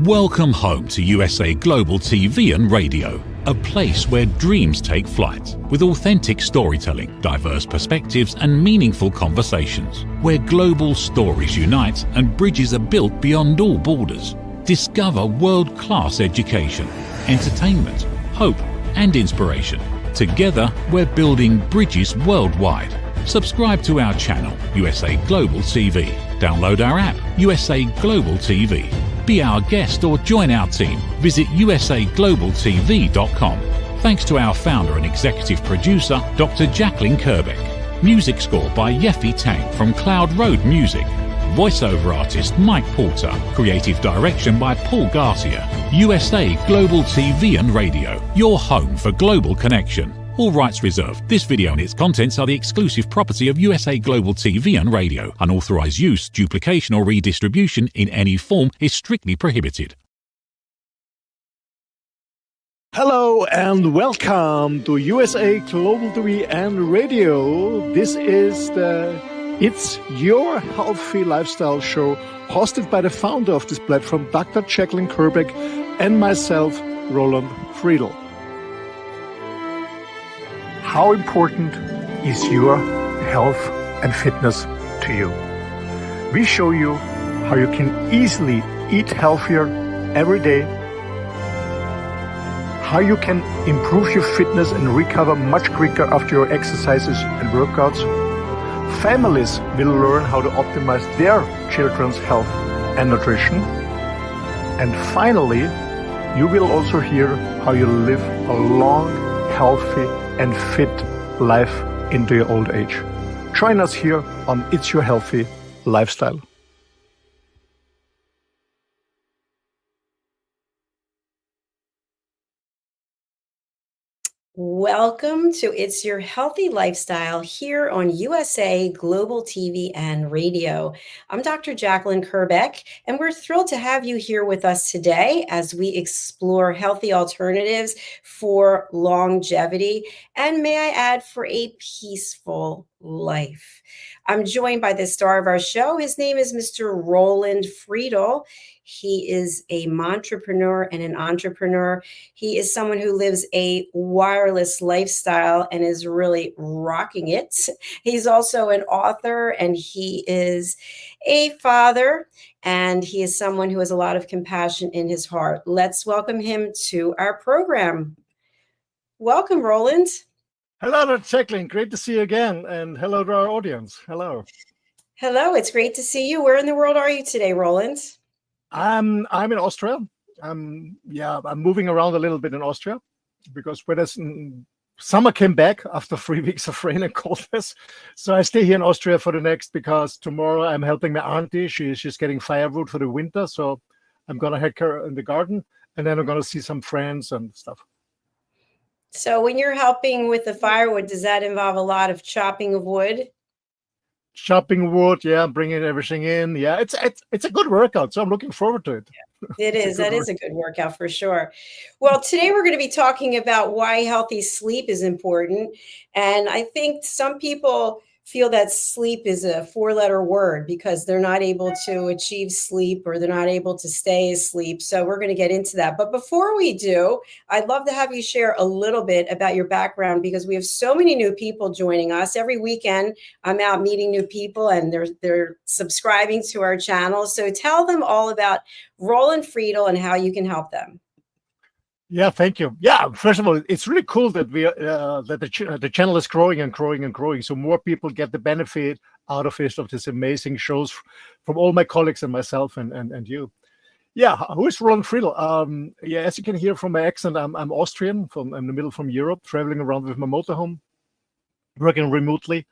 Welcome home to USA Global TV and Radio, a place where dreams take flight, with authentic storytelling, diverse perspectives and meaningful conversations, where global stories unite and bridges are built beyond all borders. Discover world-class education, entertainment, hope and inspiration. Together, we're building bridges worldwide. Subscribe to our channel, USA Global TV. Download our app, USA Global TV. Be our guest or join our team. Visit usaglobaltv.com. Thanks to our founder and executive producer, Dr. Jacalyn Kerbeck. Music score by Yeffy Tang from Cloud Road Music. Voiceover artist Mike Porter. Creative direction by Paul Garcia. USA Global TV and Radio. Your home for global connection. All rights reserved. This video and its contents are the exclusive property of USA Global TV and Radio. Unauthorized use, duplication or redistribution in any form is strictly prohibited. Hello and welcome to USA Global TV and Radio. This is the It's Your Healthy Lifestyle show, hosted by the founder of this platform, Dr. Jacalyn Kerbeck, and myself, Roland Friedl. How important is your health and fitness to you? We show you how you can easily eat healthier every day, how you can improve your fitness and recover much quicker after your exercises and workouts. Families will learn how to optimize their children's health and nutrition. And finally, you will also hear how you live a long, healthy and fit life into your old age. Join us here on It's Your Healthy Lifestyle. Welcome to It's Your Healthy Lifestyle here on USA Global TV and Radio. I'm Dr. Jacalyn Kerbeck, and we're thrilled to have you here with us today as we explore healthy alternatives for longevity and, may I add, for a peaceful life. I'm joined by the star of our show. His name is Mr. Roland Friedl. He is a mompreneur and an entrepreneur. He is someone who lives a wireless lifestyle and is really rocking it. He's also an author, and he is a father, and he is someone who has a lot of compassion in his heart. Let's welcome him to our program. Welcome, Roland. Hello, Dr. Jacalyn. Great to see you again. And hello to our audience. Hello. Hello. It's great to see you. Where in the world are you today, Roland? I'm in Austria. I'm moving around a little bit in Austria because summer came back after 3 weeks of rain and coldness. So I stay here in Austria for the next, because tomorrow I'm helping my auntie. She's getting firewood for the winter. So I'm going to help her in the garden, and then I'm going to see some friends and stuff. So when you're helping with the firewood, does that involve a lot of chopping of wood? Chopping wood, yeah, bringing everything in. Yeah, it's a good workout, so I'm looking forward to it. It is. That is a good workout for sure. Well, today we're going to be talking about why healthy sleep is important. And I think some people feel that sleep is a 4-letter word because they're not able to achieve sleep, or they're not able to stay asleep. So we're going to get into that. But before we do, I'd love to have you share a little bit about your background, because we have so many new people joining us. Every weekend, I'm out meeting new people, and they're subscribing to our channel. So tell them all about Roland Friedl and how you can help them. Yeah, thank you. Yeah, first of all, it's really cool that the channel is growing and growing and growing, so more people get the benefit out of it, of these amazing shows from all my colleagues and myself and you. Yeah, who is Roland Friedl? Yeah, as you can hear from my accent, I'm Austrian, I'm in the middle from Europe, traveling around with my motorhome, working remotely.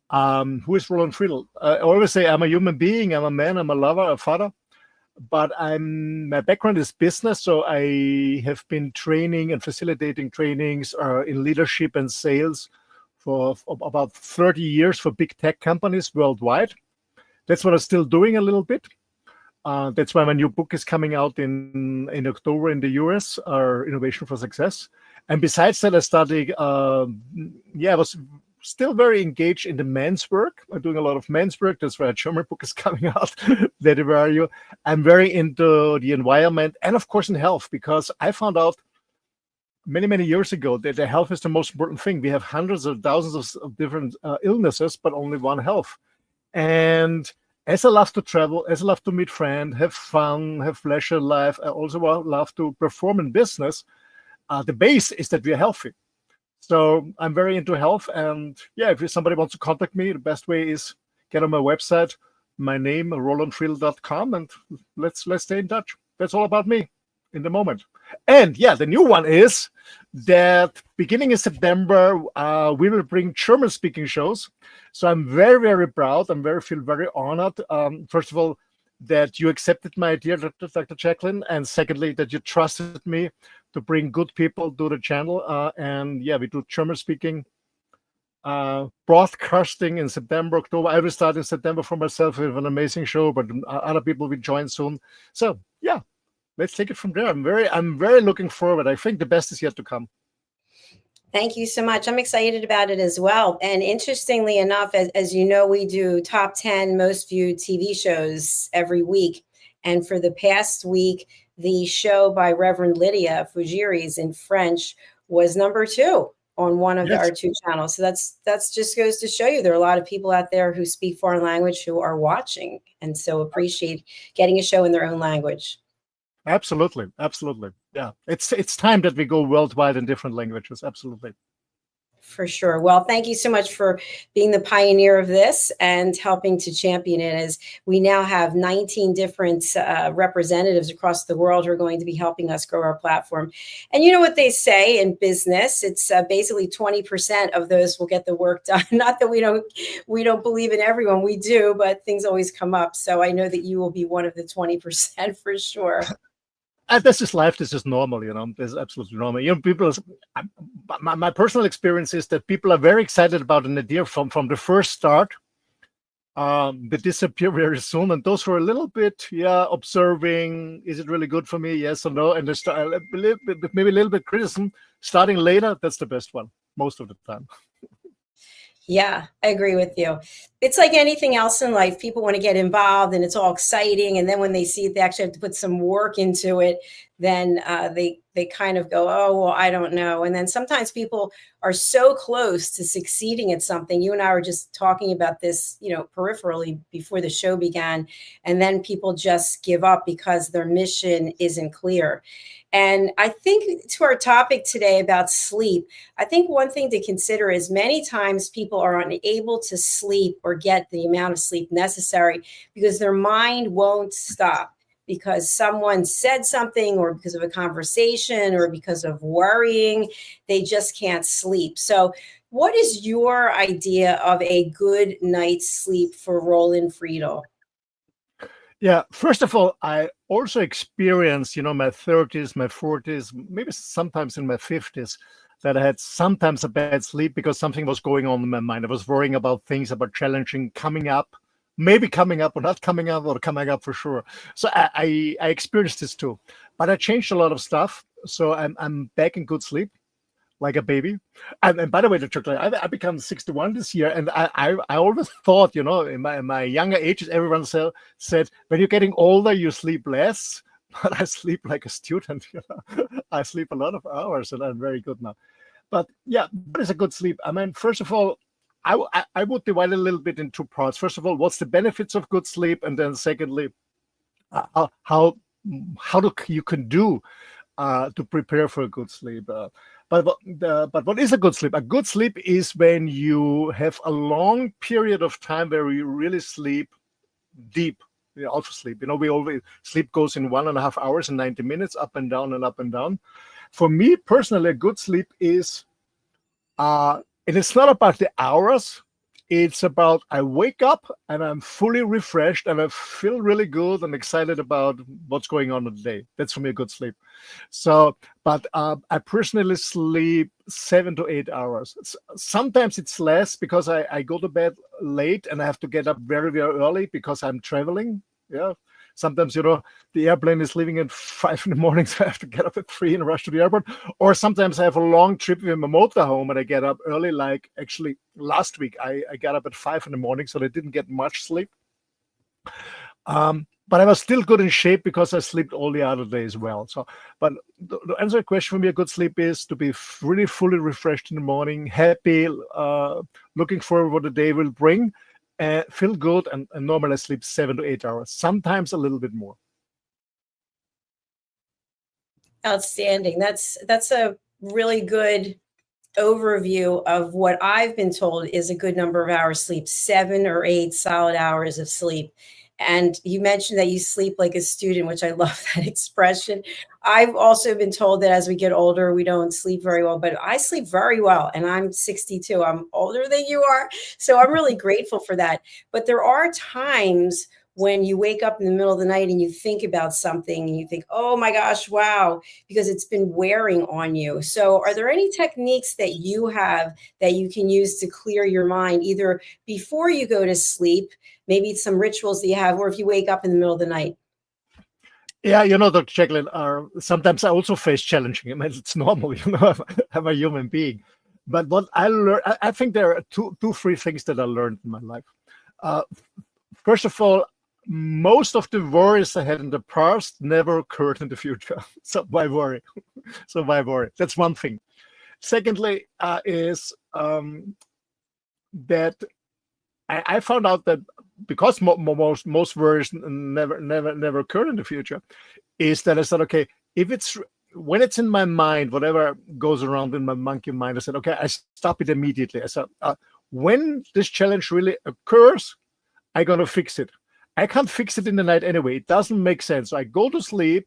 Who is Roland Friedl? I always say I'm a human being, I'm a man, I'm a lover, a father. But my background is business, so I have been training and facilitating trainings in leadership and sales for about 30 years for big tech companies worldwide. That's what I'm still doing a little bit. That's why my new book is coming out in October in the US, Innovation for Success. And besides that, I studied, I was still very engaged in the men's work. I'm doing a lot of men's work. That's why a German book is coming out, That Value. I'm very into the environment and, of course, in health, because I found out many, many years ago that the health is the most important thing. We have hundreds of thousands of different illnesses, but only one health. And as I love to travel, as I love to meet friends, have fun, have pleasure in life, I also love to perform in business. The base is that we are healthy. So I'm very into health. And yeah, if somebody wants to contact me, the best way is get on my website, my name, rolandfriedl.com, and let's stay in touch. That's all about me in the moment. And yeah, the new one is that beginning in September, we will bring German-speaking shows. So I'm very, very proud. Feel very honored. First of all, that you accepted my idea, Dr. Jacalyn, and secondly, that you trusted me to bring good people to the channel. And yeah, we do German-speaking broadcasting in September, October. I will start in September for myself with an amazing show, but other people will join soon. So yeah, let's take it from there. I'm very looking forward. I think the best is yet to come. Thank you so much. I'm excited about it as well. And interestingly enough, as you know, we do top 10 most viewed TV shows every week. And for the past week, the show by Reverend Lydia Fugiris in French was number 2 on one of our 2 channels. So that's just goes to show you there are a lot of people out there who speak foreign language who are watching, and so appreciate getting a show in their own language. Absolutely. Yeah, it's time that we go worldwide in different languages. Absolutely. For sure. Well, thank you so much for being the pioneer of this and helping to champion it, as we now have 19 different representatives across the world who are going to be helping us grow our platform. And you know what they say in business, it's basically 20% of those will get the work done. Not that we don't believe in everyone, we do, but things always come up. So I know that you will be one of the 20% for sure. This is life. This is normal, This is absolutely normal. People. My personal experience is that people are very excited about an idea from the first start. They disappear very soon, and those who are a little bit, observing, is it really good for me? Yes or no? And they start maybe a little bit criticism. Starting later, that's the best one most of the time. Yeah, I agree with you. It's like anything else in life. People want to get involved and it's all exciting. And then when they see it, they actually have to put some work into it. Then they kind of go, oh, well, I don't know. And then sometimes people are so close to succeeding at something. You and I were just talking about this, peripherally before the show began. And then people just give up because their mission isn't clear. And I think to our topic today about sleep, I think one thing to consider is many times people are unable to sleep or get the amount of sleep necessary because their mind won't stop, because someone said something or because of a conversation or because of worrying. They just can't sleep. So what is your idea of a good night's sleep for Roland Friedl? Yeah, first of all, I also experienced, my 30s, my 40s, maybe sometimes in my 50s, that I had sometimes a bad sleep because something was going on in my mind. I was worrying about things, about challenging coming up, maybe coming up or not coming up, or coming up for sure. So I experienced this too. But I changed a lot of stuff. So I'm back in good sleep, like a baby. And by the way, I become 61 this year, and I always thought, in my younger ages, everyone said when you're getting older, you sleep less. But I sleep like a student. I sleep a lot of hours, and I'm very good now. But yeah, what is a good sleep? I mean, first of all, I would divide it a little bit in 2 parts. First of all, what's the benefits of good sleep, and then secondly, how you can do to prepare for a good sleep. But what is a good sleep? A good sleep is when you have a long period of time where you really sleep deep. Alpha sleep. We always sleep goes in 1.5 hours and 90 minutes, up and down and up and down. For me personally, a good sleep is, and it's not about the hours. It's about I wake up and I'm fully refreshed and I feel really good and excited about what's going on in the day. That's for me a good sleep. So, but I personally sleep 7 to 8 hours. Sometimes it's less because I go to bed late and I have to get up very, very early because I'm traveling. Yeah. Sometimes, the airplane is leaving at 5 in the morning, so I have to get up at 3 and rush to the airport. Or sometimes I have a long trip with my motorhome and I get up early. Like actually last week, I got up at 5 in the morning, so I didn't get much sleep. But I was still good in shape because I slept all the other day as well. So, but the answer to the question for me, a good sleep is to be really fully refreshed in the morning, happy, looking forward what the day will bring, feel good, and normally I sleep 7 to 8 hours, sometimes a little bit more. Outstanding. That's a really good overview of what I've been told is a good number of hours sleep, 7 or 8 solid hours of sleep. And you mentioned that you sleep like a student, which I love that expression. I've also been told that as we get older, we don't sleep very well, but I sleep very well. And I'm 62. I'm older than you are. So I'm really grateful for that. But there are times when you wake up in the middle of the night and you think about something and you think, oh my gosh, wow, because it's been wearing on you. So are there any techniques that you have that you can use to clear your mind, either before you go to sleep, maybe some rituals that you have, or if you wake up in the middle of the night? Yeah, Dr. Jacalyn, sometimes I also face challenging. I mean, it's normal, I'm a human being. But what I learned, I think there are two, three things that I learned in my life. First of all, most of the worries I had in the past never occurred in the future. So why worry? That's one thing. Secondly, is that I found out that because most worries never occur in the future, is that I said, okay, when it's in my mind, whatever goes around in my monkey mind, I said, okay, I stop it immediately. I said, when this challenge really occurs, I'm gonna fix it. I can't fix it in the night anyway. It doesn't make sense. So I go to sleep.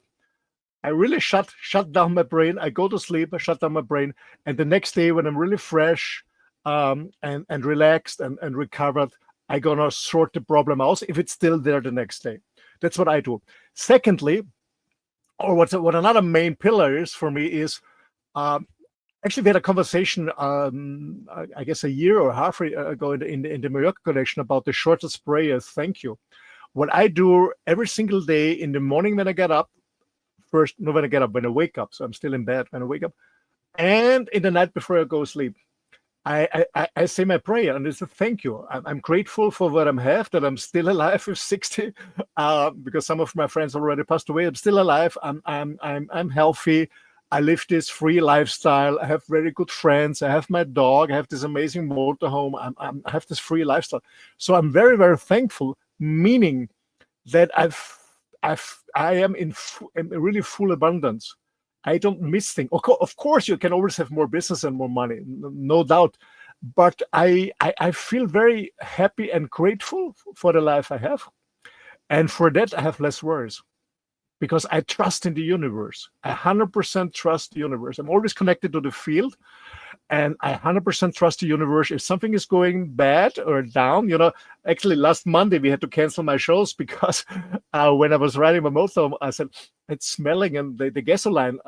I really shut down my brain. I go to sleep. I shut down my brain. And the next day, when I'm really fresh and relaxed and recovered, I'm going to sort the problem out if it's still there the next day. That's what I do. Secondly, or what another main pillar is for me is, actually, we had a conversation, I guess a year or half ago in the Mallorca connection about the shortest prayer, thank you. What I do every single day in the morning when I get up, when I wake up, so I'm still in bed when I wake up, and in the night before I go to sleep, I say my prayer and it's a thank you. I'm grateful for what I have, that I'm still alive with 60, because some of my friends already passed away. I'm still alive. I'm healthy. I live this free lifestyle. I have very good friends. I have my dog. I have this amazing motorhome. I have this free lifestyle. So I'm very, very thankful, meaning that I am in really full abundance. I don't miss things. Of course, you can always have more business and more money, no doubt. But I feel very happy and grateful for the life I have. And for that, I have less worries. Because I trust in the universe. I 100% trust the universe. I'm always connected to the field, and I 100% trust the universe. If something is going bad or down, actually last Monday we had to cancel my shows because when I was riding my motor, I said, it's smelling, and the gasoline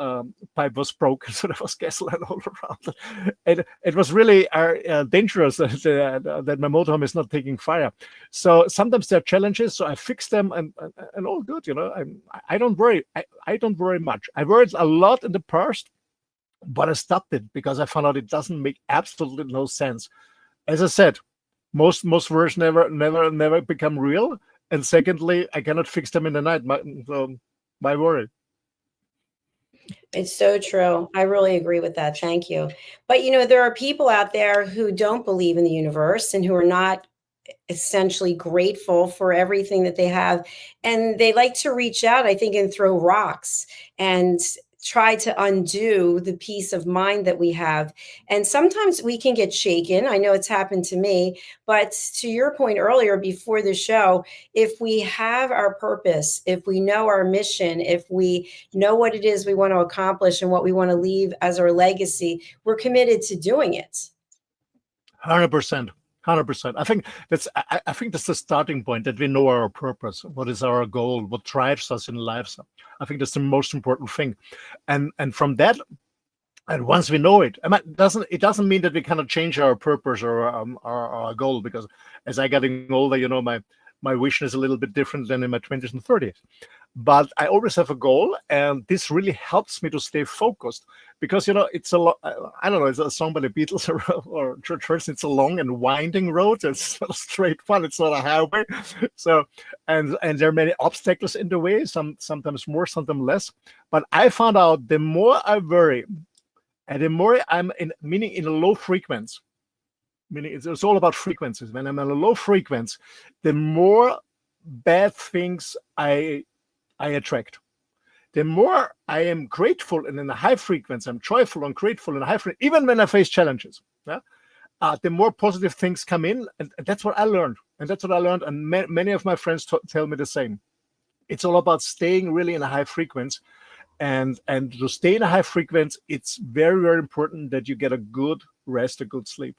pipe was broken, so there was gasoline all around. And it was really dangerous that my motorhome is not taking fire. So sometimes there are challenges, so I fix them, and all good. I don't worry. I don't worry much. I worried a lot in the past, but I stopped it because I found out it doesn't make absolutely no sense. As I said, most words never become real. And secondly, I cannot fix them in the night. Why worry? It's so true. I really agree with that. Thank you. But there are people out there who don't believe in the universe and who are not essentially grateful for everything that they have. And they like to reach out, I think, and throw rocks and try to undo the peace of mind that we have. And sometimes we can get shaken. I know it's happened to me, but to your point earlier before the show, if we have our purpose, if we know our mission, if we know what it is we want to accomplish and what we want to leave as our legacy, we're committed to doing it. 100%. 100%. I think that's the starting point, that we know our purpose. What is our goal? What drives us in life? So I think that's the most important thing. And from that, and once we know it, it doesn't mean that we cannot change our purpose or our goal, because as I getting older, my vision is a little bit different than in my 20s and 30s. But I always have a goal, and this really helps me to stay focused because, it's a lot. I don't know, it's a song by the Beatles or George Harrison. It's a long and winding road. It's not a straight one. It's not a highway. So, and there are many obstacles in the way, sometimes more, sometimes less. But I found out the more I worry and the more I'm in a low frequency, meaning it's all about frequencies. When I'm in a low frequency, the more bad things I attract. The more I am grateful and in a high frequency, I'm joyful and grateful and high frequency, even when I face challenges. Yeah? The more positive things come in, and that's what I learned. And many of my friends tell me the same. It's all about staying really in a high frequency, and to stay in a high frequency, it's very, very important that you get a good rest, a good sleep.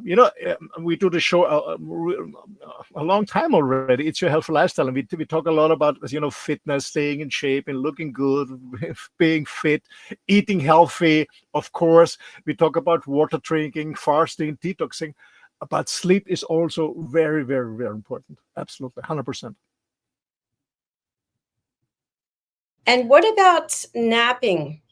We do the show a long time already. It's Your Healthy Lifestyle, and we talk a lot about fitness, staying in shape, and looking good, being fit, eating healthy. Of course, we talk about water drinking, fasting, detoxing, but sleep is also very, very, very important. Absolutely, 100%. And what about napping?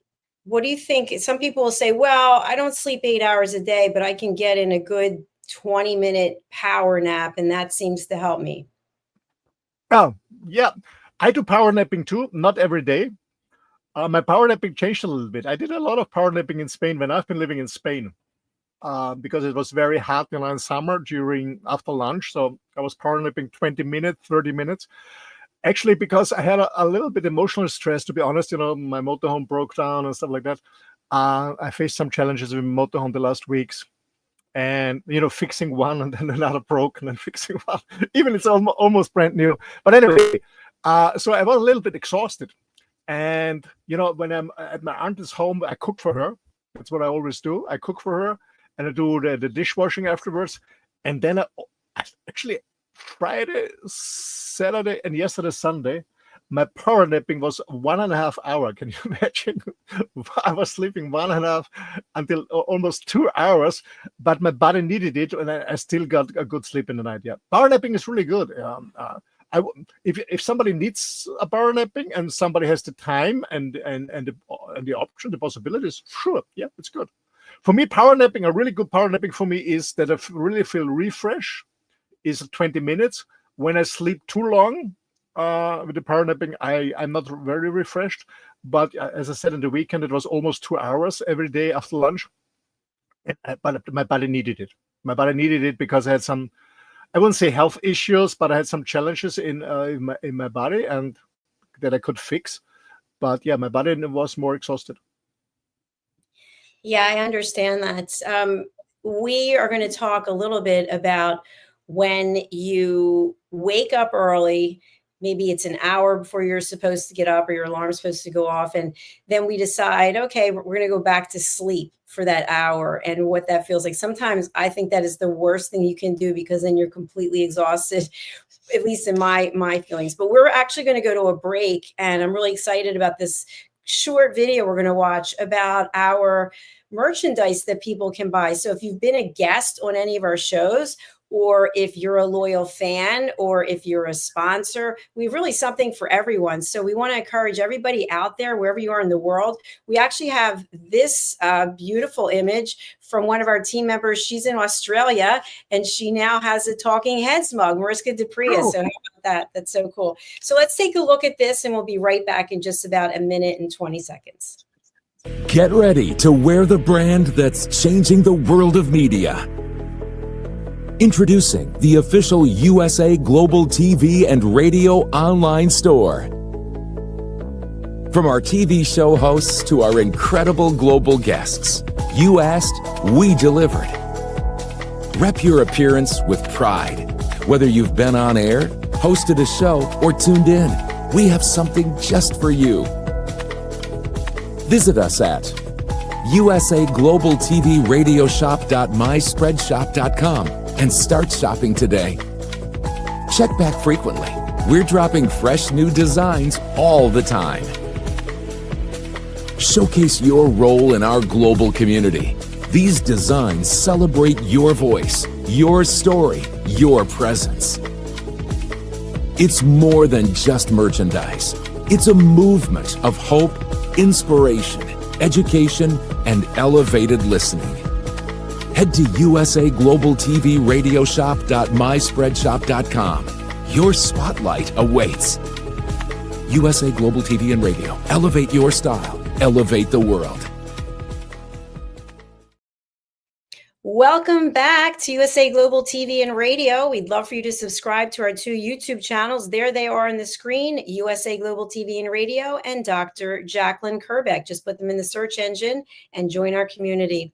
What do you think? Some people will say, well, I don't sleep 8 hours a day, but I can get in a good 20-minute power nap, and that seems to help me. Oh, yeah. I do power napping too, not every day. My power napping changed a little bit. I did a lot of power napping in Spain when I've been living in Spain because it was very hot in summer after lunch. So I was power napping 20 minutes, 30 minutes. Actually, because I had a little bit emotional stress, to be honest, my motorhome broke down and stuff like that. I faced some challenges with motorhome the last weeks, and fixing one and then another broke, and then fixing one. Even it's almost brand new. But anyway, so I was a little bit exhausted, and when I'm at my aunt's home, I cook for her. That's what I always do. I cook for her, and I do the dishwashing afterwards, and then I actually. Friday, Saturday, and yesterday, Sunday, my power napping was 1.5 hours. Can you imagine? I was sleeping 1.5 until almost 2 hours, but my body needed it, and I still got a good sleep in the night. Yeah, power napping is really good. If somebody needs a power napping and somebody has the time and the option, the possibilities, sure, yeah, it's good. For me, power napping, a really good power napping for me is that I really feel refreshed. Is 20 minutes. When I sleep too long with the power napping, I'm not very refreshed. But as I said, in the weekend, it was almost 2 hours every day after lunch. But my body needed it. My body needed it because I had some, I wouldn't say health issues, but I had some challenges in my body and that I could fix. But yeah, my body was more exhausted. Yeah, I understand that. We are going to talk a little bit about when you wake up early, maybe it's an hour before you're supposed to get up or your alarm's supposed to go off. And then we decide, okay, we're going to go back to sleep for that hour and what that feels like. Sometimes I think that is the worst thing you can do because then you're completely exhausted, at least in my feelings. But we're actually going to go to a break, and I'm really excited about this short video we're going to watch about our merchandise that people can buy. So if you've been a guest on any of our shows, or if you're a loyal fan, or if you're a sponsor, we have really something for everyone. So we want to encourage everybody out there, wherever you are in the world. We actually have this beautiful image from one of our team members. She's in Australia, and she now has a Talking Heads mug, Mariska Dupria. So how about that? That's so cool. So let's take a look at this, and we'll be right back in just about a minute and 20 seconds. Get ready to wear the brand that's changing the world of media. Introducing the official USA Global TV and Radio online store. From our TV show hosts to our incredible global guests, you asked, we delivered. Rep your appearance with pride. Whether you've been on air, hosted a show, or tuned in, we have something just for you. Visit us at usaglobaltvradioshoп.myspreadshop.com and start shopping today. Check back frequently. We're dropping fresh new designs all the time. Showcase your role in our global community. These designs celebrate your voice, your story, your presence. It's more than just merchandise. It's a movement of hope, inspiration, education, and elevated listening. Head to usaglobaltvradioshop.myspreadshop.com. Your spotlight awaits. USA Global TV and Radio. Elevate your style. Elevate the world. Welcome back to USA Global TV and Radio. We'd love for you to subscribe to our 2 YouTube channels. There they are on the screen, USA Global TV and Radio and Dr. Jacalyn Kerbeck. Just put them in the search engine and join our community.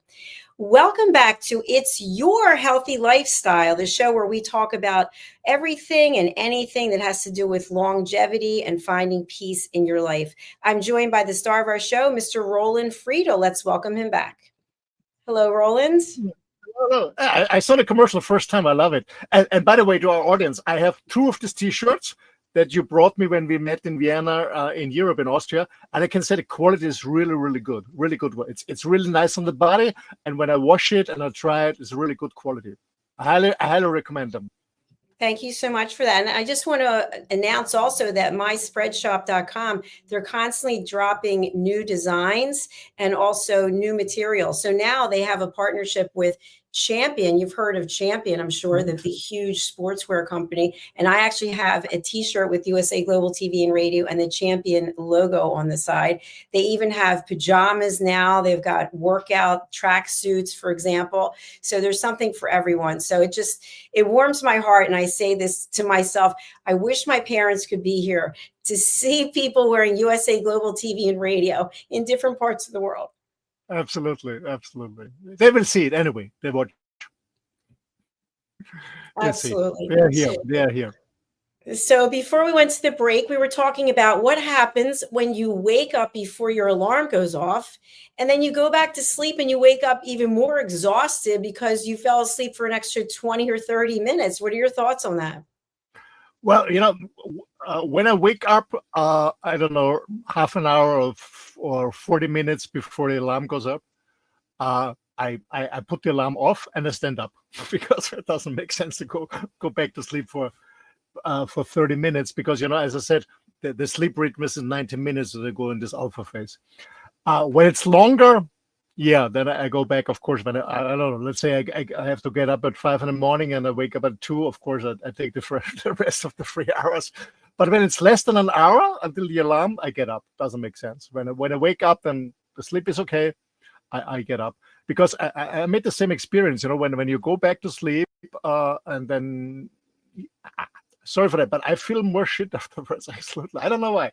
Welcome back to It's Your Healthy Lifestyle, the show where we talk about everything and anything that has to do with longevity and finding peace in your life. I'm joined by the star of our show, Mr. Roland Friedl. Let's welcome him back. Hello, Roland. Hello. I saw the commercial the first time. I love it. And by the way, to our audience, I have 2 of these T-shirts that you brought me when we met in Vienna, in Europe, in Austria. And I can say the quality is really, really good. Really good. It's really nice on the body. And when I wash it and I try it, it's really good quality. I highly recommend them. Thank you so much for that. And I just want to announce also that myspreadshop.com, they're constantly dropping new designs and also new materials. So now they have a partnership with Champion. You've heard of Champion, I'm sure, the huge sportswear company. And I actually have a T-shirt with USA Global TV and Radio and the Champion logo on the side. They even have pajamas now. They've got workout track suits, for example. So there's something for everyone. So it warms my heart. And I say this to myself, I wish my parents could be here to see people wearing USA Global TV and Radio in different parts of the world. Absolutely. Absolutely. They will see it anyway. They watch. Absolutely. They're here. They're here. So before we went to the break, we were talking about what happens when you wake up before your alarm goes off, and then you go back to sleep and you wake up even more exhausted because you fell asleep for an extra 20 or 30 minutes. What are your thoughts on that? Well, when I wake up, I don't know, half an hour or 40 minutes before the alarm goes up, I put the alarm off and I stand up because it doesn't make sense to go back to sleep for 30 minutes because, as I said, the sleep rhythm is in 90 minutes to go in this alpha phase. When it's longer, then I go back, of course, when I don't know, let's say I have to get up at 5 in the morning and I wake up at 2, of course, I take the rest of the 3 hours. But when it's less than an hour until the alarm, I get up. Doesn't make sense. When I wake up and the sleep is okay, I get up. Because I made the same experience, when you go back to sleep and then... Sorry for that, but I feel more shit afterwards. I don't know why.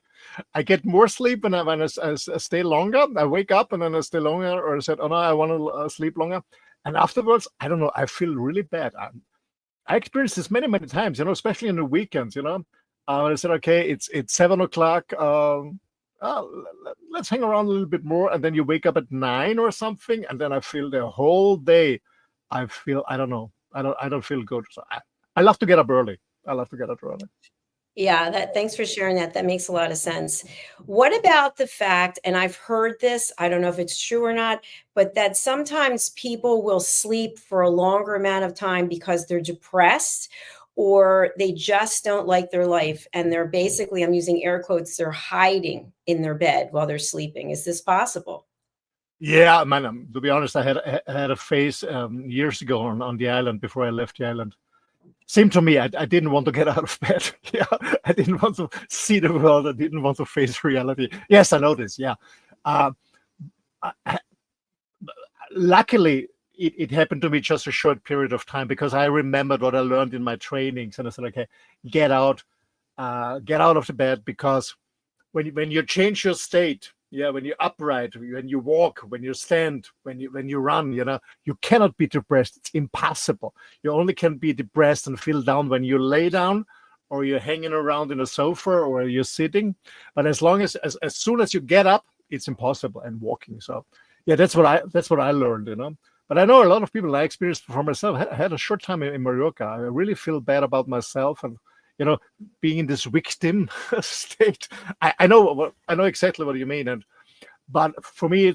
I get more sleep when I stay longer. I wake up and then I stay longer, or I said, oh no, I want to sleep longer. And afterwards, I don't know, I feel really bad. I experienced this many, many times, especially in the weekends, I said, okay, it's 7 o'clock. Let's hang around a little bit more. And then you wake up at 9 or something. And then I feel the whole day, I don't know. I don't feel good. So I love to get up early. Yeah, thanks for sharing that. That makes a lot of sense. What about the fact, and I've heard this, I don't know if it's true or not, but that sometimes people will sleep for a longer amount of time because they're depressed or they just don't like their life. And they're basically, I'm using air quotes, they're hiding in their bed while they're sleeping. Is this possible? Yeah, man, to be honest, I had a phase years ago on the island before I left the island. Seemed to me, I didn't want to get out of bed. Yeah, I didn't want to see the world. I didn't want to face reality. Yes, I know this. Yeah. Luckily, it happened to me just a short period of time because I remembered what I learned in my trainings. And I said, okay, get out of the bed, because when you change your state, when you're upright, when you walk, when you stand, when you run, you cannot be depressed. It's impossible. You only can be depressed and feel down when you lay down, or you're hanging around in a sofa, or you're sitting. But as soon as you get up, it's impossible and walking. So that's what I learned. But I know a lot of people. I experienced for myself. I had a short time in Mallorca. I really feel bad about myself and. Being in this victim state, I know exactly what you mean, but for me,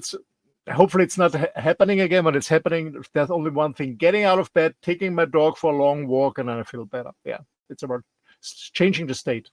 hopefully it's not happening again. When it's happening, there's only one thing: getting out of bed, taking my dog for a long walk, and then I feel better. Yeah, it's about changing the state.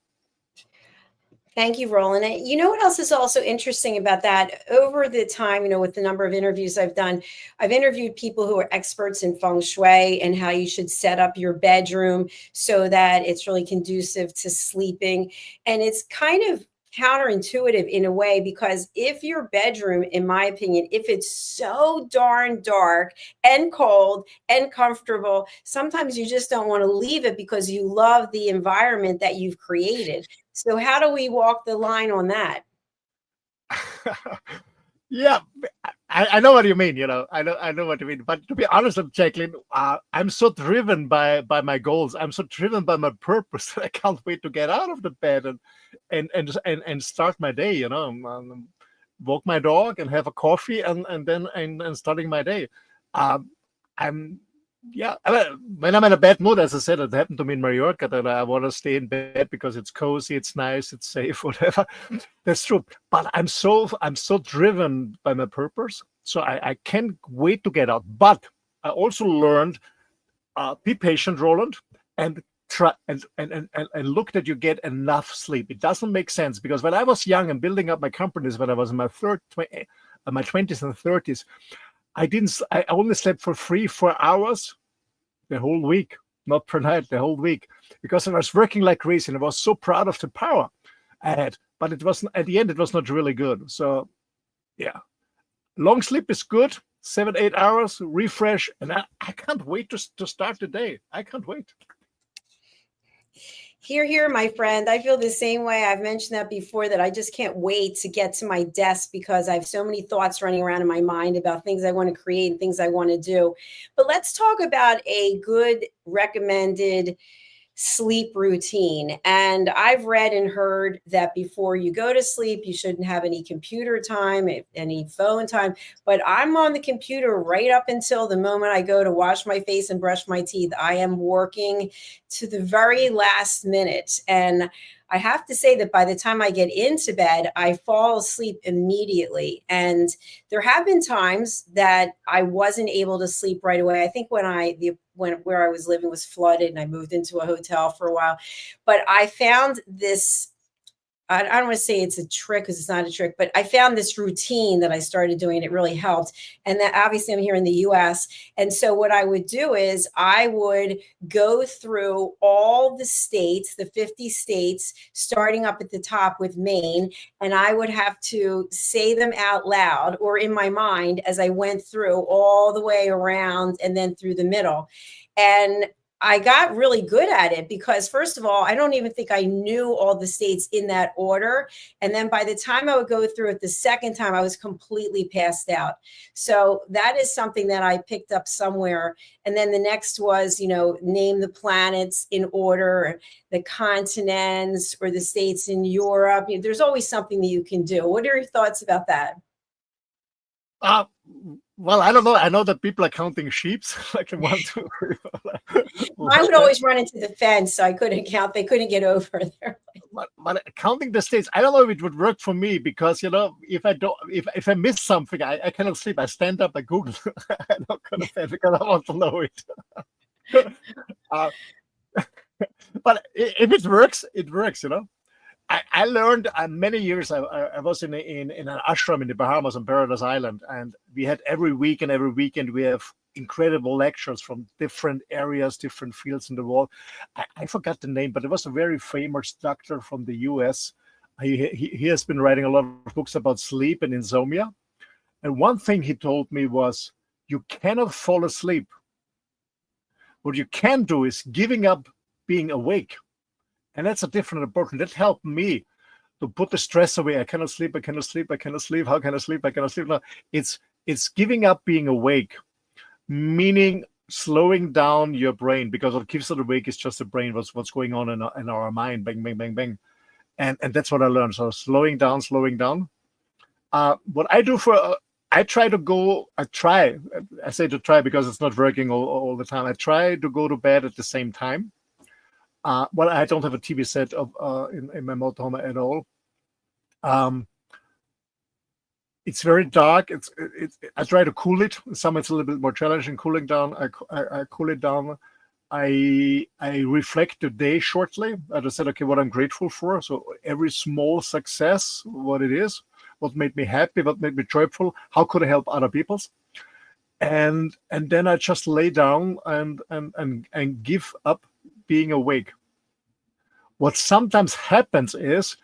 Thank you, Roland. And you know what else is also interesting about that? Over the time, with the number of interviews I've done, I've interviewed people who are experts in feng shui and how you should set up your bedroom so that it's really conducive to sleeping. And it's kind of counterintuitive in a way, because if your bedroom, in my opinion, if it's so darn dark and cold and comfortable, sometimes you just don't want to leave it because you love the environment that you've created. So how do we walk the line on that? Yeah, I know what you mean. I know what you mean. But to be honest, Jacalyn, I'm so driven by my goals. I'm so driven by my purpose that I can't wait to get out of the bed and start my day. Walk my dog and have a coffee and then starting my day. When I'm in a bad mood, as I said, it happened to me in Mallorca, that I want to stay in bed because it's cozy, it's nice, it's safe, whatever. That's true. But I'm so driven by my purpose, so I can't wait to get out. But I also learned, be patient, Roland, and try and look that you get enough sleep. It doesn't make sense, because when I was young and building up my companies, when I was in my 20s and 30s, I only slept for 3-4 hours the whole week, not per night, the whole week, because I was working like crazy and I was so proud of the power I had. But it wasn't, at the end, it was not really good. So yeah, long sleep is good, 7-8 hours, refresh, and I can't wait to start the day. I can't wait. Here, my friend. I feel the same way. I've mentioned that before, that I just can't wait to get to my desk because I have so many thoughts running around in my mind about things I want to create and things I want to do. But let's talk about a good recommended sleep routine. And I've read and heard that before you go to sleep, you shouldn't have any computer time, any phone time. But I'm on the computer right up until the moment I go to wash my face and brush my teeth. I am working to the very last minute. And I have to say that by the time I get into bed, I fall asleep immediately. And there have been times that I wasn't able to sleep right away. I think when where I was living was flooded and I moved into a hotel for a while. But I found this, I don't want to say it's a trick because it's not a trick, but I found this routine that I started doing and it really helped. And that obviously I'm here in the US. And so what I would do is I would go through all the states, the 50 states, starting up at the top with Maine. And I would have to say them out loud or in my mind as I went through all the way around and then through the middle. And I got really good at it because, first of all, I don't even think I knew all the states in that order. And then by the time I would go through it the second time, I was completely passed out. So that is something that I picked up somewhere. And then the next was, name the planets in order, the continents or the states in Europe. There's always something that you can do. What are your thoughts about that? Well, I don't know. I know that people are counting sheep, like 1, 2, 3. I would always run into the fence, so I couldn't count. They couldn't get over there. But counting the states, I don't know if it would work for me because if I miss something, I cannot sleep. I stand up, I Google. I'm not gonna say because I want to know it. But if it works, it works. I learned many years. I was in an ashram in the Bahamas on Paradise Island, and we had every week and every weekend we have incredible lectures from different areas, different fields in the world. I forgot the name, but it was a very famous doctor from the US. He has been writing a lot of books about sleep and insomnia. And one thing he told me was, you cannot fall asleep. What you can do is giving up being awake. And that's a different approach. That helped me to put the stress away. I cannot sleep. I cannot sleep. I cannot sleep. How can I sleep? I cannot sleep. No, it's giving up being awake, meaning slowing down your brain, because what keeps it awake is just the brain. What's going on in our mind? Bang, bang, bang, bang. And that's what I learned. So slowing down. What I do I say to try because it's not working all the time. I try to go to bed at the same time. Well, I don't have a TV set in my motorhome at all. It's very dark. I try to cool it. Some it's a little bit more challenging cooling down. I cool it down. I reflect the day shortly. I just said, okay, what I'm grateful for. So every small success, what it is, what made me happy, what made me joyful, how could I help other people? And then I just lay down and give up being awake. What sometimes happens is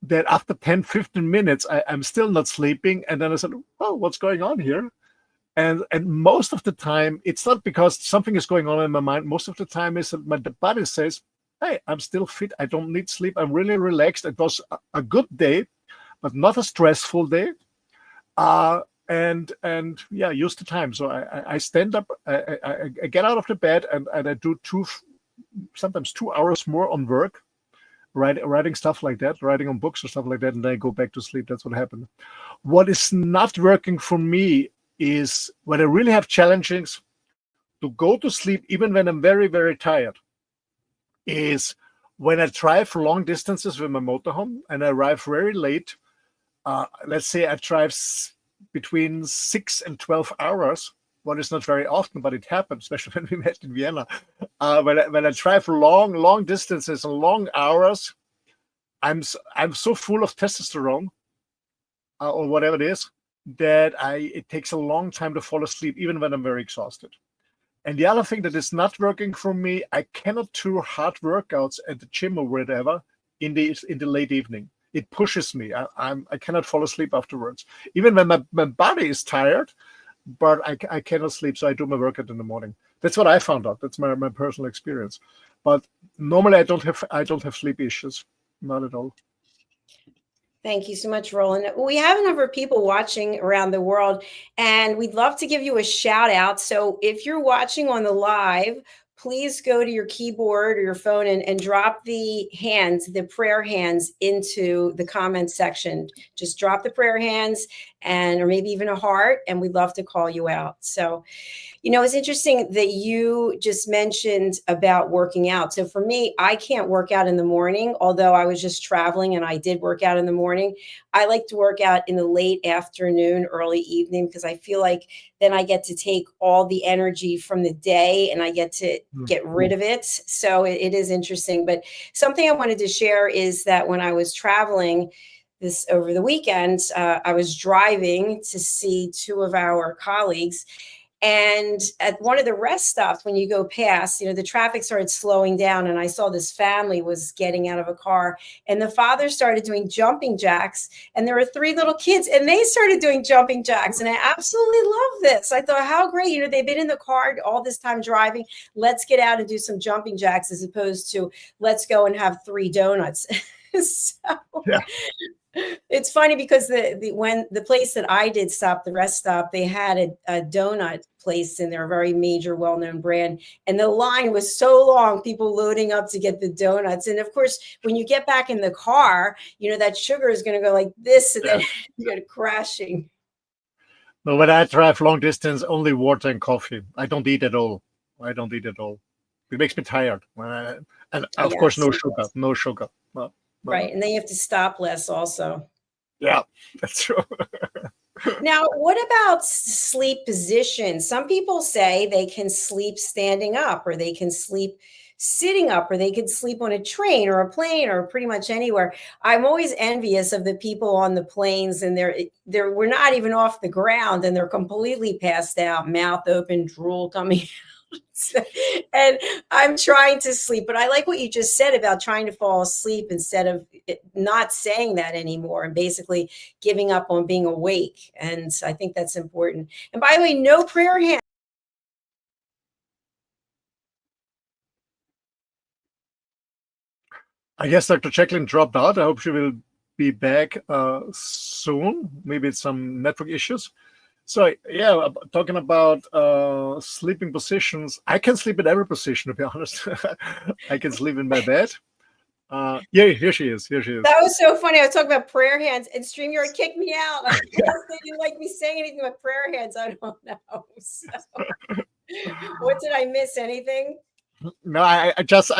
that after 10, 15 minutes, I'm still not sleeping. And then I said, oh, what's going on here? And most of the time, it's not because something is going on in my mind. Most of the time is that my body says, hey, I'm still fit. I don't need sleep. I'm really relaxed. It was a good day, but not a stressful day. And yeah, use the time. So I stand up, I get out of the bed, and I do sometimes 2 hours more on work, writing stuff like that, writing on books or stuff like that, and then I go back to sleep. That's what happened. What is not working for me is when I really have challenges to go to sleep, even when I'm very, very tired, is when I drive long distances with my motorhome and I arrive very late. Let's say I drive between 6 and 12 hours. What is not very often, but it happens, especially when we met in Vienna. When I drive long distances and long hours, I'm so full of testosterone or whatever it is, that it takes a long time to fall asleep, even when I'm very exhausted. And the other thing that is not working for me, I cannot do hard workouts at the gym or whatever in the late evening. It pushes me. I cannot fall asleep afterwards, even when my body is tired, but I cannot sleep. So I do my workout in the morning. That's what I found out. That's my personal experience. But normally I don't have sleep issues, not at all. Thank you so much, Roland. We have a number of people watching around the world, and we'd love to give you a shout out. So if you're watching on the live, please go to your keyboard or your phone and drop the prayer hands into the comments section. Just drop the prayer hands or maybe even a heart, and we'd love to call you out. So, it's interesting that you just mentioned about working out. So for me, I can't work out in the morning, although I was just traveling and I did work out in the morning. I like to work out in the late afternoon, early evening, because I feel like then I get to take all the energy from the day and I get to get rid of it. So it is interesting. But something I wanted to share is that when I was traveling over the weekend, I was driving to see two of our colleagues. And at one of the rest stops, when you go past, the traffic started slowing down. And I saw this family was getting out of a car, and the father started doing jumping jacks. And there were 3 little kids, and they started doing jumping jacks. And I absolutely love this. I thought, how great. They've been in the car all this time driving. Let's get out and do some jumping jacks, as opposed to let's go and have 3 donuts. Yeah. It's funny because the place that I did stop, the rest stop, they had a donut place in their very major, well-known brand, and the line was so long, people loading up to get the donuts. And of course, when you get back in the car, that sugar is going to go like this, and then you go crashing. No, when I drive long distance, only water and coffee. I don't eat at all. It makes me tired. And of course, no sugar. No. Right. And then you have to stop less also. Yeah, that's true. Now, what about sleep position? Some people say they can sleep standing up, or they can sleep sitting up, or they could sleep on a train or a plane or pretty much anywhere. I'm always envious of the people on the planes, and we're not even off the ground and they're completely passed out, mouth open, drool coming out. And I'm trying to sleep, but I like what you just said about trying to fall asleep instead of not saying that anymore and basically giving up on being awake. And I think that's important. And by the way, no prayer hands. I guess Dr. Jacalyn dropped out. I hope she will be back soon. Maybe it's some network issues. So yeah, talking about sleeping positions, I can sleep in every position, to be honest. I can sleep in my bed. Yeah, here she is. That was so funny. I was talking about prayer hands, and StreamYard kicked me out. I guess they didn't like me saying anything about prayer hands. I don't know. So, what did I miss? Anything? No, I just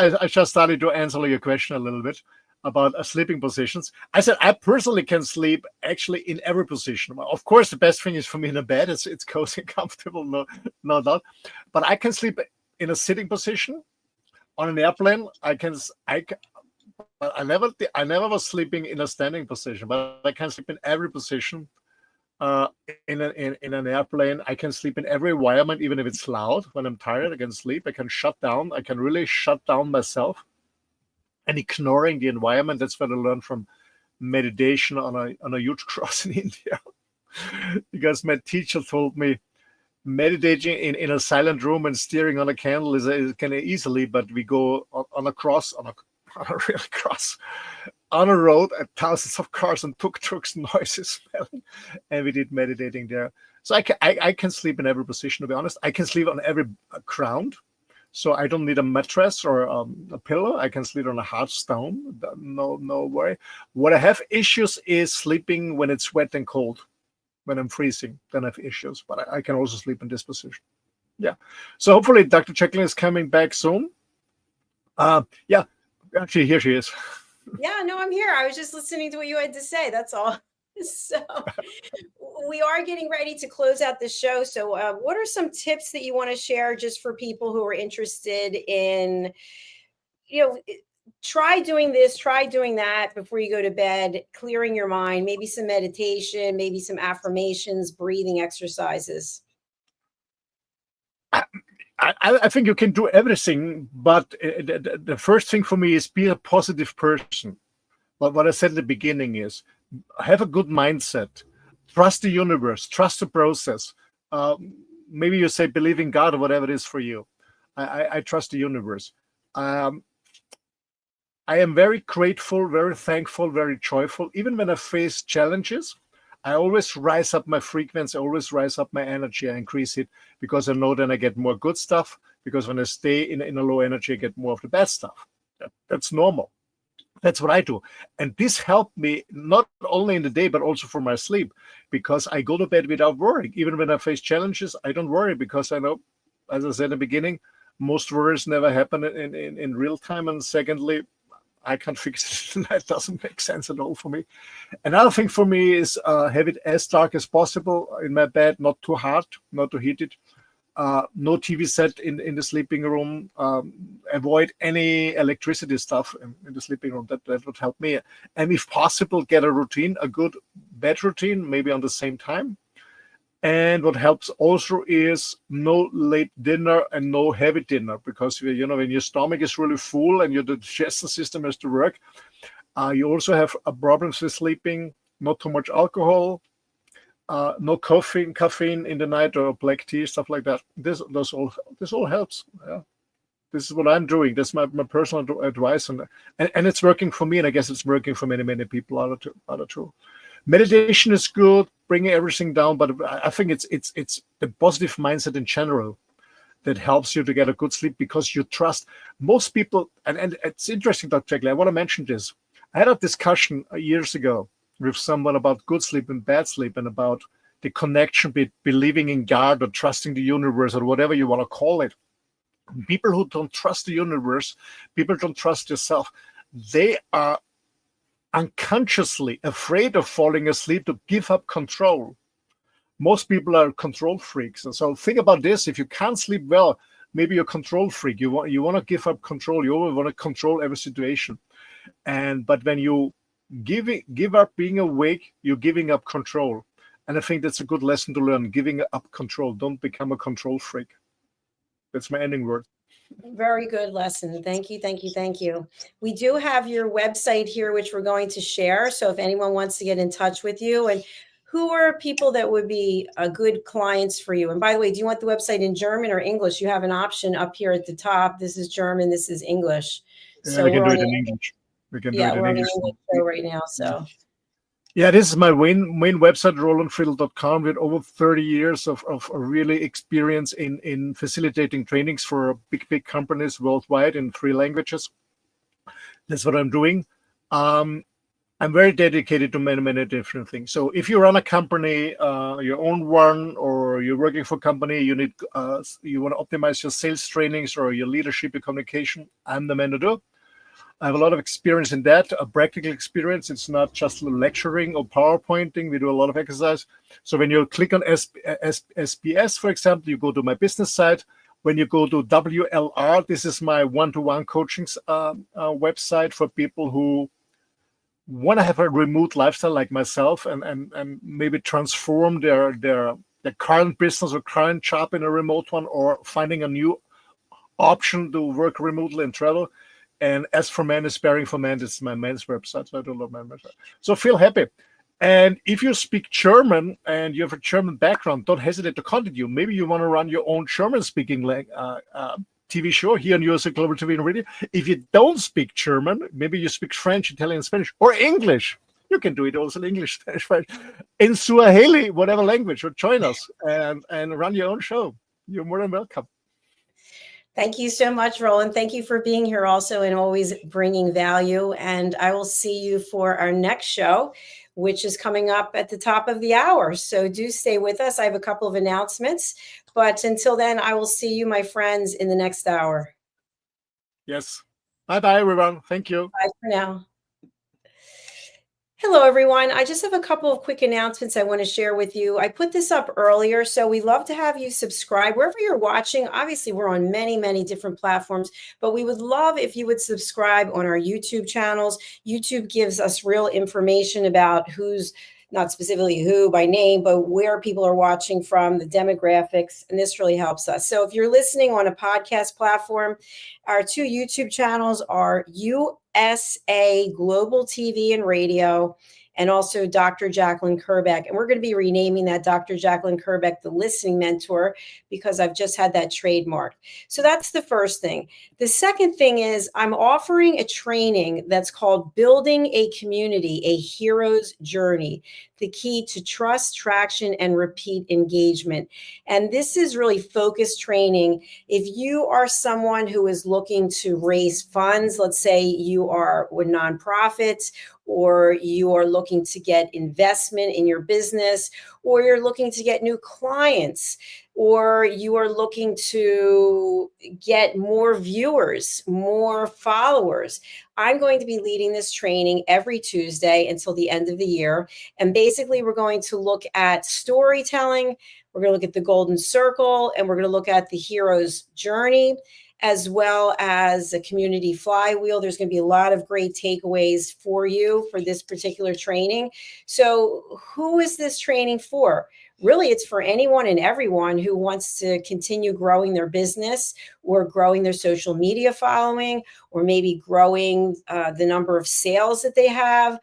started to answer your question a little bit about sleeping positions. I said I personally can sleep actually in every position. Well, of course, the best thing is for me in a bed. It's cozy and comfortable, no doubt. But I can sleep in a sitting position. On an airplane, I never was sleeping in a standing position, but I can sleep in every position. In an airplane, I can sleep in every environment, even if it's loud. When I'm tired, I can sleep. I can shut down. I can really shut down myself and ignoring the environment. That's what I learned from meditation on a huge cross in India, because my teacher told me meditating in a silent room and staring on a candle is kind of easily, but we go on a cross, on a real cross, on a road at thousands of cars and tuk-tuks, noises smelling, and we did meditating there. So I can sleep in every position, to be honest. I can sleep on every ground, so I don't need a mattress or a pillow. I can sleep on a hard stone, no worry. What I have issues is sleeping when it's wet and cold. When I'm freezing, then I have issues, but I can also sleep in this position. Yeah. So hopefully Dr. Jacalyn is coming back soon. Yeah, actually, here she is. Yeah, no, I'm here. I was just listening to what you had to say. That's all. So we are getting ready to close out the show. So what are some tips that you want to share just for people who are interested in, try doing this, try doing that before you go to bed, clearing your mind, maybe some meditation, maybe some affirmations, breathing exercises? I think you can do everything, but the first thing for me is be a positive person. But what I said at the beginning is have a good mindset, trust the universe, trust the process. Maybe you say believe in God or whatever it is for you. I trust the universe. I am very grateful, very thankful, very joyful. Even when I face challenges, I always rise up my frequency, I always rise up my energy, I increase it, because I know then I get more good stuff, because when I stay in a low energy, I get more of the bad stuff. That's normal. That's what I do. And this helped me not only in the day, but also for my sleep, because I go to bed without worrying. Even when I face challenges, I don't worry, because I know, as I said in the beginning, most worries never happen in real time. And secondly, I can't fix it. That doesn't make sense at all for me. Another thing for me is have it as dark as possible in my bed, not too hot, not too heated. No TV set in the sleeping room. Avoid any electricity stuff in the sleeping room. That would help me. And if possible, get a routine, a good bed routine, maybe on the same time. And what helps also is no late dinner and no heavy dinner, because when your stomach is really full and your digestion system has to work, you also have problems with sleeping. Not too much alcohol, no caffeine in the night, or black tea, stuff like that. This all helps. Yeah. This is what I'm doing. That's my personal advice, and it's working for me, and I guess it's working for many people. Other too. Meditation is good, bringing everything down, but I think it's the positive mindset in general that helps you to get a good sleep, because you trust most people. And it's interesting, Dr. Jacalyn, I want to mention this. I had a discussion years ago with someone about good sleep and bad sleep, and about the connection between believing in God or trusting the universe or whatever you want to call it. People who don't trust the universe, people don't trust yourself, they are unconsciously afraid of falling asleep, to give up control. Most people are control freaks. And so think about this. If you can't sleep well, maybe you're a control freak. You want to give up control. You always want to control every situation. But when you give up being awake, you're giving up control. And I think that's a good lesson to learn, giving up control. Don't become a control freak. That's my ending word. Very good lesson. Thank you. We do have your website here, which we're going to share. So if anyone wants to get in touch with you, and who are people that would be good clients for you? And by the way, do you want the website in German or English? You have an option up here at the top. This is German. This is English. Yeah, so we can do it in English. We can do it in English. We're on the show right now. So. Yeah, this is my main website, rolandfriedl.com, with over 30 years of really experience in facilitating trainings for big companies worldwide in 3 languages. That's what I'm doing. I'm very dedicated to many different things. So if you run a company, your own one, or you're working for a company, you want to optimize your sales trainings or your leadership, your communication, I'm the man to do. I have a lot of experience in that, a practical experience. It's not just lecturing or PowerPointing. We do a lot of exercise. So when you click on SPS, for example, you go to my business site. when you go to WLR, this is my one-to-one coaching website for people who want to have a remote lifestyle like myself, and maybe transform their current business or current job in a remote one, or finding a new option to work remotely and travel. And As for Men is Sparing for Men, it's my men's website, so I do love men's website. So feel happy. And if you speak German and you have a German background, don't hesitate to contact you. Maybe you want to run your own German-speaking TV show here on USA Global TV and Radio. If you don't speak German, maybe you speak French, Italian, Spanish, or English. You can do it also in English, Spanish, French, in Swahili, whatever language, or join us and run your own show. You're more than welcome. Thank you so much, Roland. Thank you for being here also and always bringing value. And I will see you for our next show, which is coming up at the top of the hour. So do stay with us. I have a couple of announcements, but until then, I will see you, my friends, in the next hour. Yes. Bye-bye, everyone. Thank you. Bye for now. Hello, everyone. I just have a couple of quick announcements I want to share with you. I put this up earlier, so we'd love to have you subscribe wherever you're watching. Obviously, we're on many, many different platforms, but we would love if you would subscribe on our YouTube channels. YouTube gives us real information about who's, not specifically who by name, but where people are watching from, the demographics, and this really helps us. So if you're listening on a podcast platform, our two YouTube channels are USA Global TV and Radio, and also Dr. Jacalyn Kerbeck. And we're going to be renaming that Dr. Jacalyn Kerbeck, the Listening Mentor, because I've just had that trademark. So that's the first thing. The second thing is I'm offering a training that's called Building a Community, a Hero's Journey, the key to trust, traction, and repeat engagement. And this is really focused training. If you are someone who is looking to raise funds, let's say you are with nonprofits, or you are looking to get investment in your business, or you're looking to get new clients, or you are looking to get more viewers, more followers, I'm going to be leading this training every Tuesday until the end of the year. And basically, we're going to look at storytelling, we're going to look at the golden circle, and we're going to look at the hero's journey, as well as a community flywheel. There's going to be a lot of great takeaways for you for this particular training. So who is this training for? Really, it's for anyone and everyone who wants to continue growing their business or growing their social media following, or maybe growing the number of sales that they have,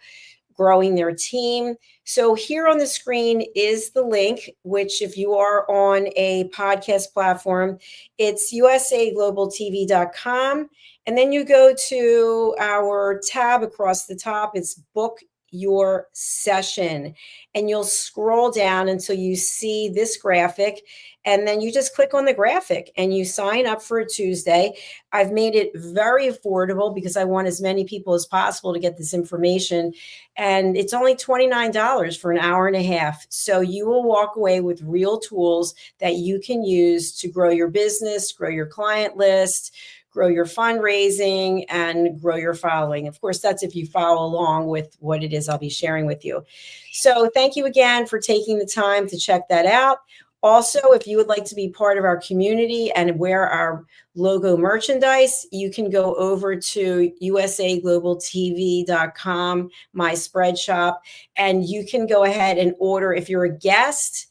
growing their team. So here on the screen is the link, which if you are on a podcast platform, it's usaglobaltv.com. And then you go to our tab across the top, it's book your session, and you'll scroll down until you see this graphic, and then you just click on the graphic and you sign up for a Tuesday. I've made it very affordable because I want as many people as possible to get this information, and it's only $29 for an hour and a half. So you will walk away with real tools that you can use to grow your business, grow your client list, grow your fundraising, and grow your following. Of course, that's if you follow along with what it is I'll be sharing with you. So thank you again for taking the time to check that out. Also, if you would like to be part of our community and wear our logo merchandise, you can go over to usaglobaltv.com, my spread shop, and you can go ahead and order. If you're a guest,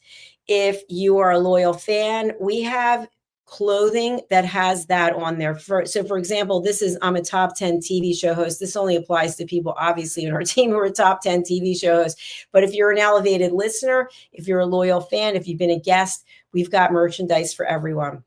if you are a loyal fan, we have clothing that has that on there. So for example, I'm a top 10 TV show host. This only applies to people obviously in our team who are top 10 TV show hosts. But if you're an elevated listener, if you're a loyal fan, if you've been a guest, we've got merchandise for everyone.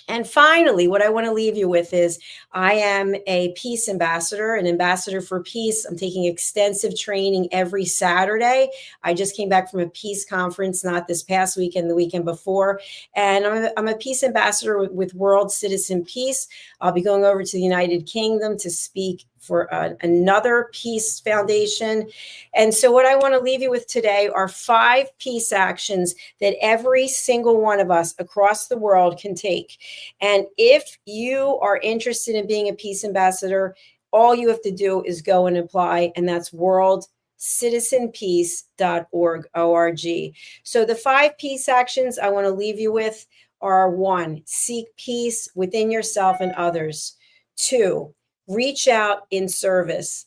And finally, what I want to leave you with is I am a peace ambassador, an ambassador for peace. I'm taking extensive training every Saturday. I just came back from a peace conference, not this past weekend, the weekend before. And I'm a peace ambassador with World Citizen Peace. I'll be going over to the United Kingdom to speak for another peace foundation. And so what I want to leave you with today are 5 peace actions that every single one of us across the world can take. And if you are interested in being a peace ambassador, all you have to do is go and apply, and that's worldcitizenpeace.org. So the 5 peace actions I want to leave you with are: 1, seek peace within yourself and others; 2, reach out in service;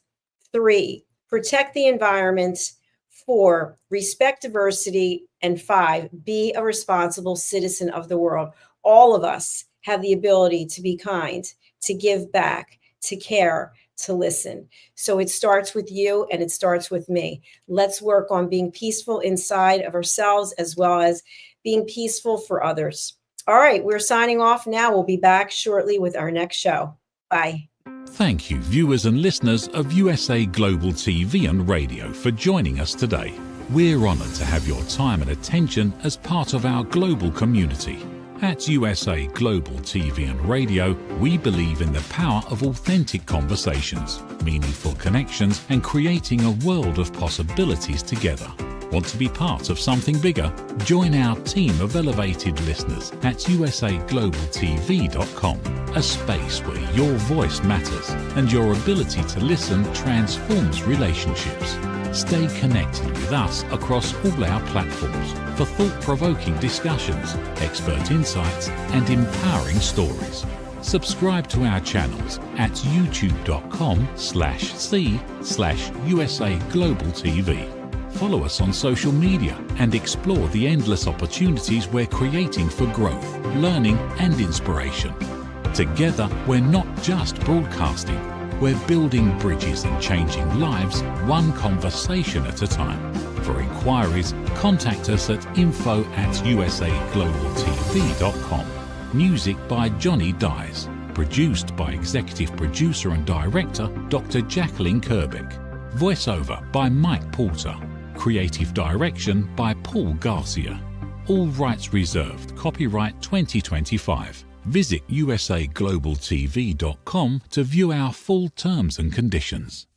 3, protect the environment; 4, respect diversity; and 5, be a responsible citizen of the world. All of us have the ability to be kind, to give back, to care, to listen. So it starts with you and it starts with me. Let's work on being peaceful inside of ourselves as well as being peaceful for others. All right, we're signing off now. We'll be back shortly with our next show. Bye. Thank you, viewers and listeners of USA Global TV and Radio, for joining us today. We're honoured to have your time and attention as part of our global community. At USA Global TV and Radio, we believe in the power of authentic conversations, meaningful connections, and creating a world of possibilities together. Want to be part of something bigger? Join our team of elevated listeners at usaglobaltv.com, a space where your voice matters and your ability to listen transforms relationships. Stay connected with us across all our platforms for thought-provoking discussions, expert insights, and empowering stories. Subscribe to our channels at youtube.com/c/USA Global TV. Follow us on social media and explore the endless opportunities we're creating for growth, learning, and inspiration. Together, we're not just broadcasting, we're building bridges and changing lives one conversation at a time. For inquiries, contact us at info@usaglobaltv.com. Music by Johnny Dyes. Produced by Executive Producer and Director Dr. Jacalyn Kerbeck. Voiceover by Mike Porter. Creative Direction by Paul Garcia. All rights reserved. Copyright 2025. Visit usaglobaltv.com to view our full terms and conditions.